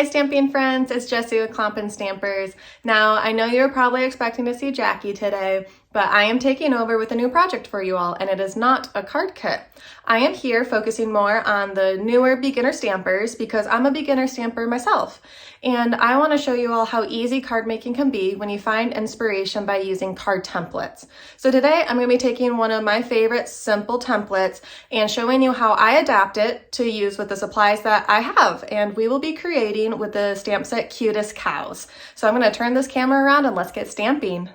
Hi Stamping friends, it's Jesi with Clomp & Stampers. Now, I know you're probably expecting to see Jackie today, but I am taking over with a new project for you all, and it is not a card kit. I am here focusing more on the newer beginner stampers because I'm a beginner stamper myself. And I want to show you all how easy card making can be when you find inspiration by using card templates. So today I'm going to be taking one of my favorite simple templates and showing you how I adapt it to use with the supplies that I have. And we will be creating with the stamp set Cutest Cows. So I'm going to turn this camera around and let's get stamping.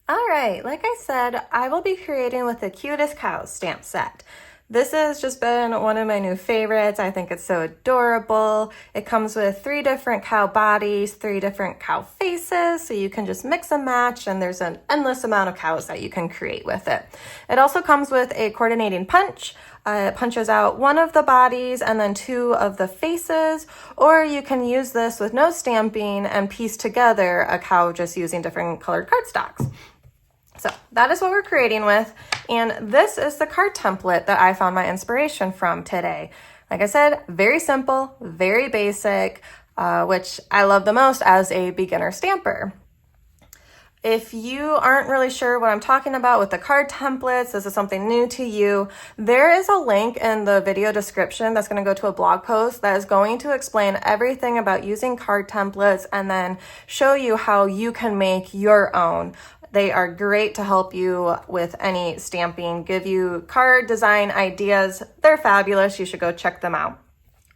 All right, like I said, I will be creating with the Cutest Cows stamp set. This has just been one of my new favorites. I think it's so adorable. It comes with 3 different cow bodies, 3 different cow faces, so you can just mix and match, and there's an endless amount of cows that you can create with it. It also comes with a coordinating punch. It punches out 1 of the bodies and then 2 of the faces, or you can use this with no stamping and piece together a cow just using different colored cardstocks. So that is what we're creating with, and this is the card template that I found my inspiration from today. Like I said, very simple, very basic, which I love the most as a beginner stamper. If you aren't really sure what I'm talking about with the card templates, this is something new to you, there is a link in the video description that's going to go to a blog post that is going to explain everything about using card templates and then show you how you can make your own. They are great to help you with any stamping, give you card design ideas. They're fabulous. You should go check them out.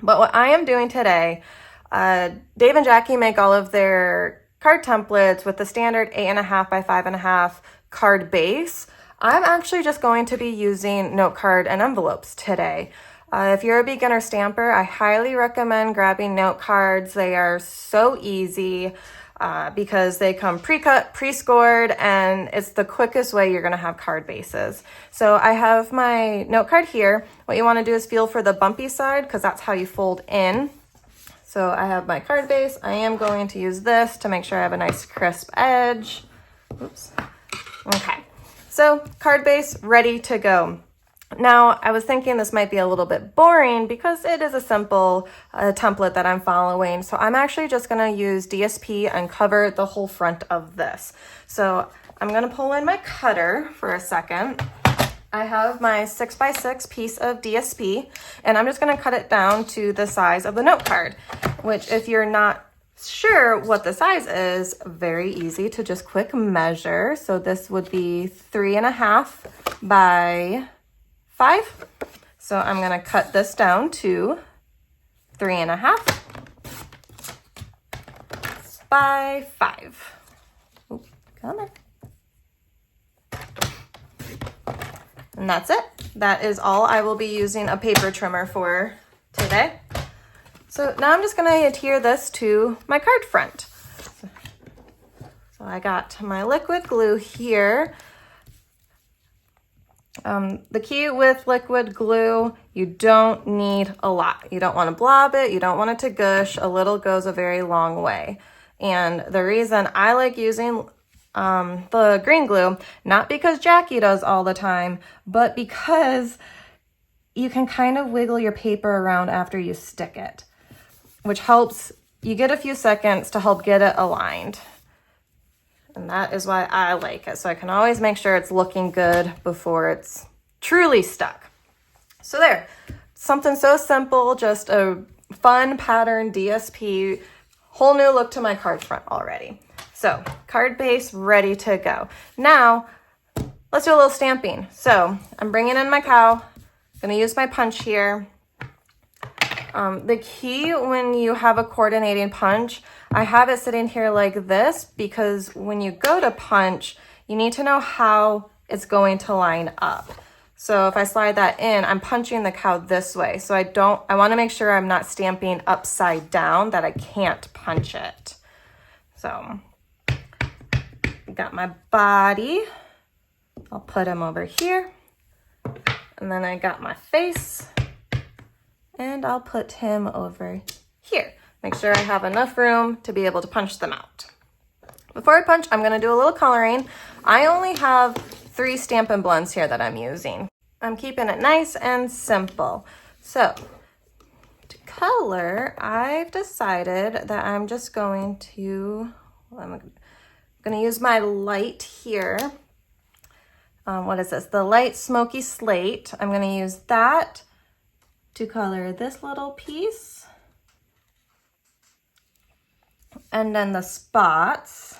But what I am doing today, Dave and Jackie make all of their card templates with the standard 8.5 by 5.5 card base. I'm actually just going to be using note card and envelopes today. If you're a beginner stamper, I highly recommend grabbing note cards. They are so easy. Because they come pre-cut, pre-scored, and it's the quickest way you're going to have card bases. So I have my note card here. What you want to do is feel for the bumpy side because that's how you fold in. So I have my card base. I am going to use this to make sure I have a nice crisp edge. Oops. Okay, so card base ready to go. Now, I was thinking this might be a little bit boring because it is a simple template that I'm following. So I'm actually just going to use DSP and cover the whole front of this. So I'm going to pull in my cutter for a second. I have my 6x6 piece of DSP, and I'm just going to cut it down to the size of the note card, which if you're not sure what the size is, very easy to just quick measure. So this would be 3.5 by 5. So I'm going to cut this down to 3.5 by 5. Oh, come on. And that's it. That is all I will be using a paper trimmer for today. So now I'm just going to adhere this to my card front. So I got my liquid glue here. The key with liquid glue, you don't need a lot. You don't want to blob it. You don't want it to gush. A little goes a very long way. And the reason I like using the green glue, not because Jackie does all the time, but because you can kind of wiggle your paper around after you stick it, which helps you get a few seconds to help get it aligned. And that is why I like it. So I can always make sure it's looking good before it's truly stuck. So there, something so simple, just a fun pattern DSP, whole new look to my card front already. So card base ready to go. Now let's do a little stamping. So I'm bringing in my cow. I'm gonna use my punch here. The key when you have a coordinating punch, I have it sitting here like this because when you go to punch, you need to know how it's going to line up. So if I slide that in, I'm punching the cow this way. So I want to make sure I'm not stamping upside down, that I can't punch it. So got my body. I'll put him over here. And then I got my face. And I'll put him over here. Make sure I have enough room to be able to punch them out. Before I punch, I'm gonna do a little coloring. I only have 3 Stampin' Blends here that I'm using. I'm keeping it nice and simple. So, to color, I've decided that I'm just going to, I'm going to use my light here. What is this? The light smoky slate. I'm going to use that to color this little piece. And then the spots.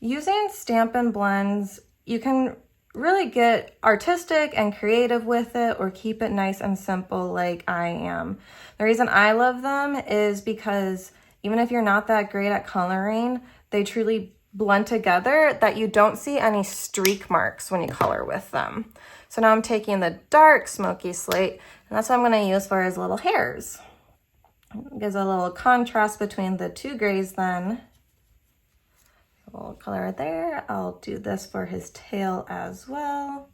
Using Stampin' blends, you can really get artistic and creative with it or keep it nice and simple like I am. The reason I love them is because even if you're not that great at coloring, they truly blend together that you don't see any streak marks when you color with them. So now I'm taking the dark smoky slate, and that's what I'm going to use for his little hairs. It gives a little contrast between the two grays then. A little color there. I'll do this for his tail as well.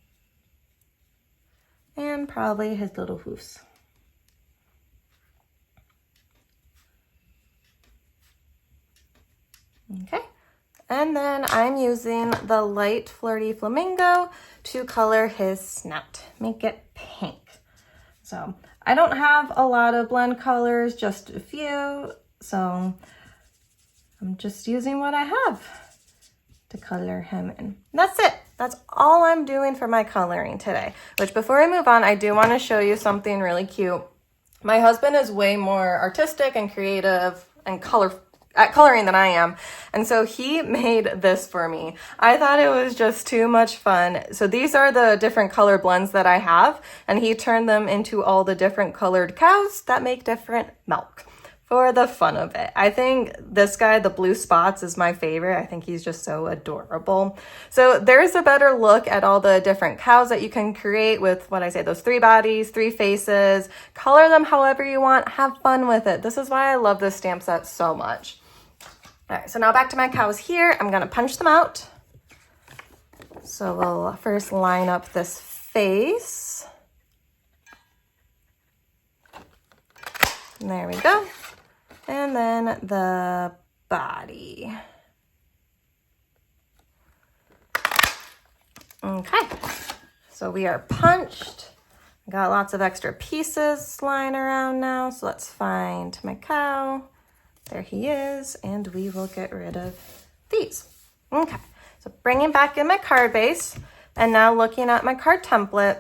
And probably his little hoofs. Okay. And then I'm using the light flirty flamingo to color his snout, make it pink. So I don't have a lot of blend colors, just a few. So I'm just using what I have to color him in. That's it. That's all I'm doing for my coloring today. Which before I move on, I do want to show you something really cute. My husband is way more artistic and creative and coloring than I am. And so he made this for me. I thought it was just too much fun. So these are the different color blends that I have, and he turned them into all the different colored cows that make different milk for the fun of it. I think this guy, the blue spots, is my favorite. I think he's just so adorable. So there's a better look at all the different cows that you can create with what I say, those 3 bodies, 3 faces. Color them however you want. Have fun with it. This is why I love this stamp set so much. All right, so now back to my cows here. I'm gonna punch them out. So we'll first line up this face. And there we go. And then the body. Okay, so we are punched. Got lots of extra pieces lying around now, so let's find my cow. There he is, and we will get rid of these. Okay, so bringing back in my card base, and now looking at my card template.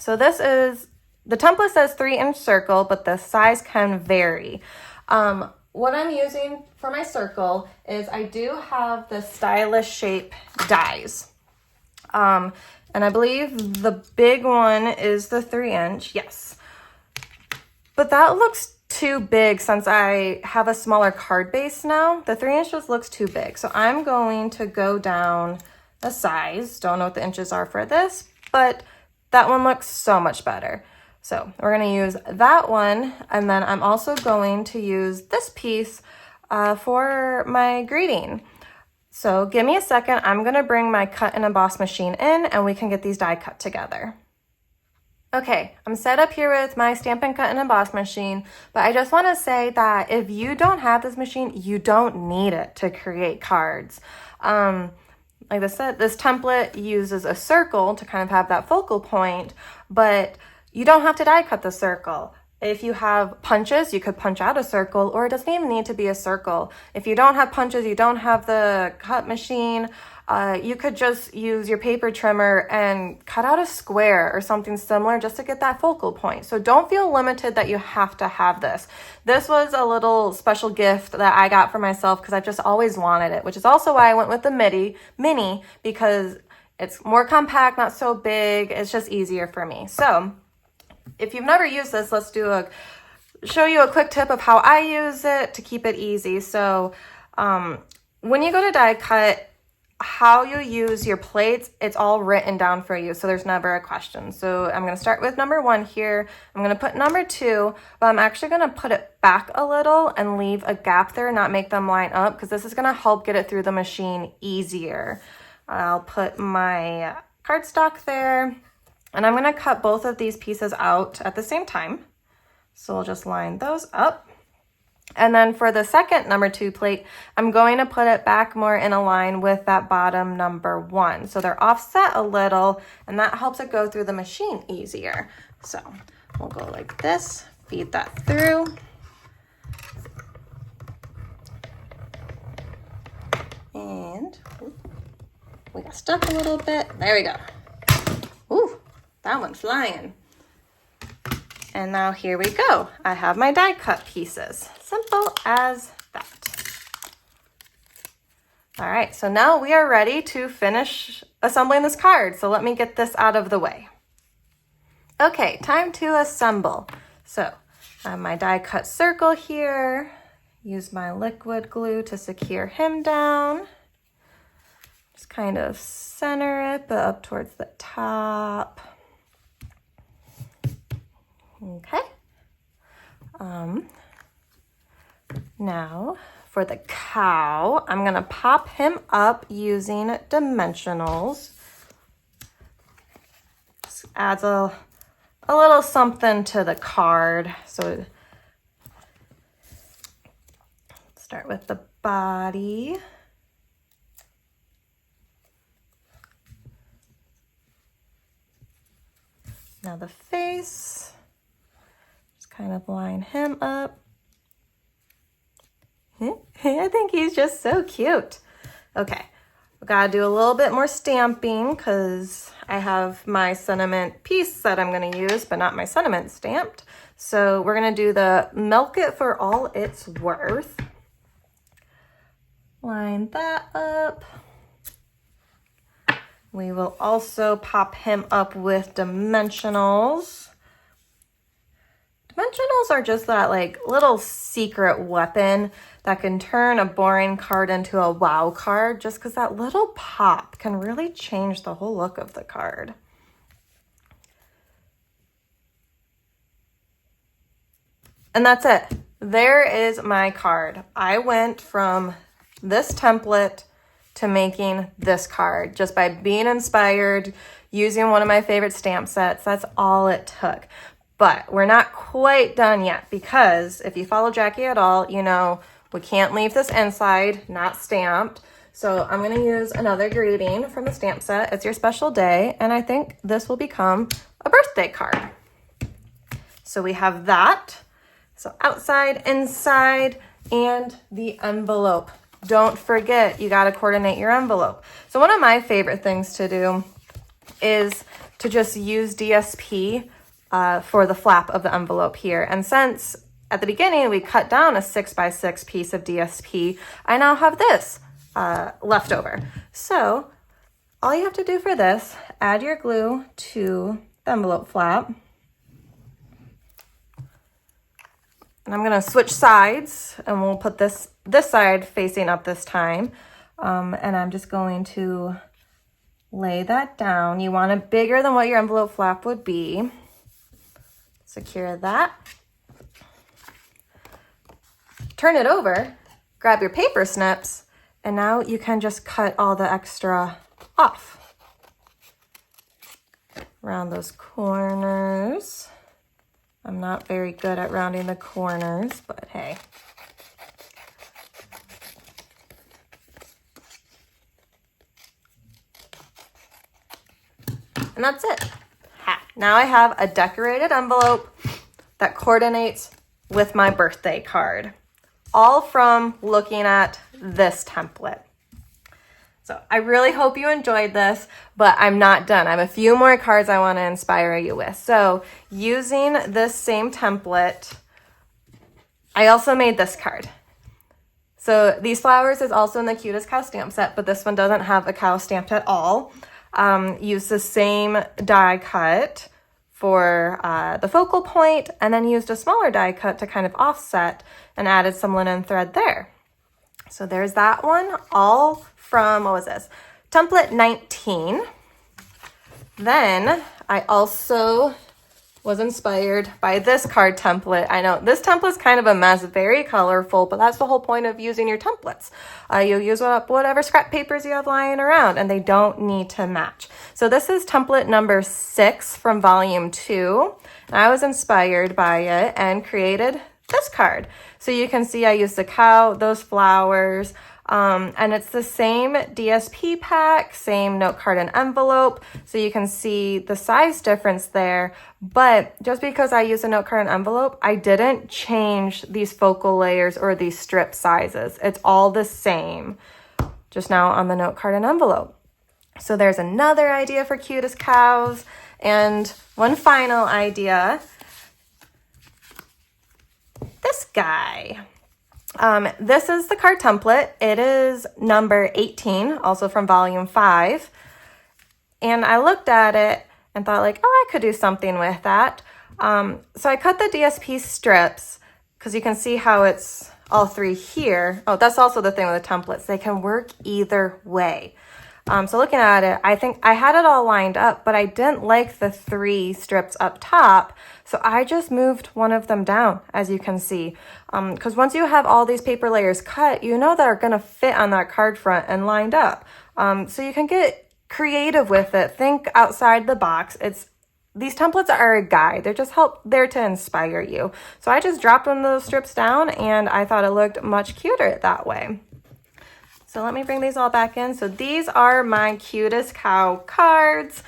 So this is, the template says 3-inch circle, but the size can vary. What I'm using for my circle is I do have the stylish shape dies. And I believe the big one is the 3-inch, yes. But that looks too big since I have a smaller card base now. The 3-inch just looks too big. So I'm going to go down a size. Don't know what the inches are for this, but that one looks so much better. So we're going to use that one, and then I'm also going to use this piece for my greeting. So give me a second. I'm going to bring my cut and emboss machine in, and we can get these die cut together. Okay, I'm set up here with my Stampin' Cut and Emboss machine, but I just want to say that if you don't have this machine, you don't need it to create cards. Like I said, this template uses a circle to kind of have that focal point, but you don't have to die cut the circle. If you have punches, you could punch out a circle, or it doesn't even need to be a circle. If you don't have punches, you don't have the cut machine, you could just use your paper trimmer and cut out a square or something similar just to get that focal point. So don't feel limited that you have to have this. This was a little special gift that I got for myself because I've just always wanted it, which is also why I went with the mini, because it's more compact, not so big. It's just easier for me. So if you've never used this, let's show you a quick tip of how I use it to keep it easy. So when you go to die cut, how you use your plates, it's all written down for you, so there's never a question. So I'm going to start with number 1 here. I'm going to put number 2, but I'm actually going to put it back a little and leave a gap there, not make them line up, because this is going to help get it through the machine easier. I'll put my cardstock there, and I'm going to cut both of these pieces out at the same time. So we'll just line those up. And then for the second number 2 plate, I'm going to put it back more in a line with that bottom number 1. So they're offset a little, and that helps it go through the machine easier. So we'll go like this feed that through. And we got stuck a little bit. There we go. Ooh, that went flying. And now here we go. I have my die cut pieces. Simple as that. All right, so now we are ready to finish assembling this card. So let me get this out of the way. Okay, time to assemble. So I have my die cut circle here. Use my liquid glue to secure him down. Just kind of center it, but up towards the top. Okay. Now for the cow, I'm gonna pop him up using dimensionals. This adds a little something to the card. So start with the body. Now the face. Just kind of line him up. I think he's just so cute. Okay, we gotta do a little bit more stamping because I have my sentiment piece that I'm gonna use, but not my sentiment stamped. So we're gonna do the milk it for all it's worth. Line that up. We will also pop him up with dimensionals. Dimensionals are just that like little secret weapon that can turn a boring card into a wow card, just because that little pop can really change the whole look of the card. And that's it. There is my card. I went from this template to making this card just by being inspired, using one of my favorite stamp sets. That's all it took. But we're not quite done yet because if you follow Jackie at all, you know we can't leave this inside not stamped. So I'm gonna use another greeting from the stamp set. It's your special day, and I think this will become a birthday card. So we have that. So outside, inside, and the envelope. Don't forget, you gotta coordinate your envelope. So one of my favorite things to do is to just use DSP for the flap of the envelope here. And since at the beginning we cut down a 6x6 piece of DSP, I now have this left over. So all you have to do for this, add your glue to the envelope flap. And I'm gonna switch sides and we'll put this side facing up this time. And I'm just going to lay that down. You want it bigger than what your envelope flap would be. Secure that. Turn it over, grab your paper snips, and now you can just cut all the extra off. Round those corners. I'm not very good at rounding the corners, but hey. And that's it. Now I have a decorated envelope that coordinates with my birthday card, all from looking at this template. So I really hope you enjoyed this, but I'm not done. I have a few more cards I want to inspire you with. So using this same template, I also made this card. So these flowers is also in the Cutest Cows stamp set, but this one doesn't have a cow stamped at all. Used the same die cut for the focal point, and then used a smaller die cut to kind of offset and added some linen thread there. So there's that one, all from, what was this? Template 19. Then I also was inspired by this card template. I know this template's kind of a mess, very colorful, but that's the whole point of using your templates. You'll use up whatever scrap papers you have lying around, and they don't need to match. So this is template number 6 from volume 2. And I was inspired by it and created this card. So you can see I used the cow, those flowers, and it's the same DSP pack, same note card and envelope. So you can see the size difference there. But just because I use a note card and envelope, I didn't change these focal layers or these strip sizes. It's all the same, just now on the note card and envelope. So there's another idea for Cutest Cows. And one final idea, this guy. This is the card template. It is number 18, also from volume 5. And I looked at it and thought like, oh, I could do something with that. So I cut the DSP strips because you can see how it's all three here. Oh, that's also the thing with the templates. They can work either way. So looking at it, I think I had it all lined up, but I didn't like the 3 strips up top. So I just moved one of them down, as you can see. Because once you have all these paper layers cut, you know they're going to fit on that card front and lined up. So you can get creative with it. Think outside the box. These templates are a guide. They're just there to inspire you. So I just dropped one of those strips down and I thought it looked much cuter that way. So let me bring these all back in. So these are my Cutest Cow cards.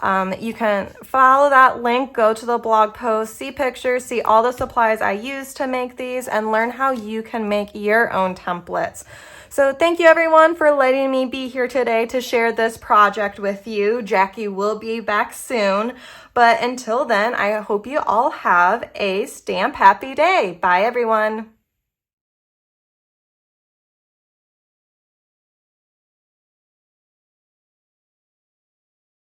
You can follow that link, go to the blog post, see pictures, see all the supplies I used to make these, and learn how you can make your own templates. So thank you everyone for letting me be here today to share this project with you. Jackie will be back soon. But until then, I hope you all have a stamp happy day. Bye everyone.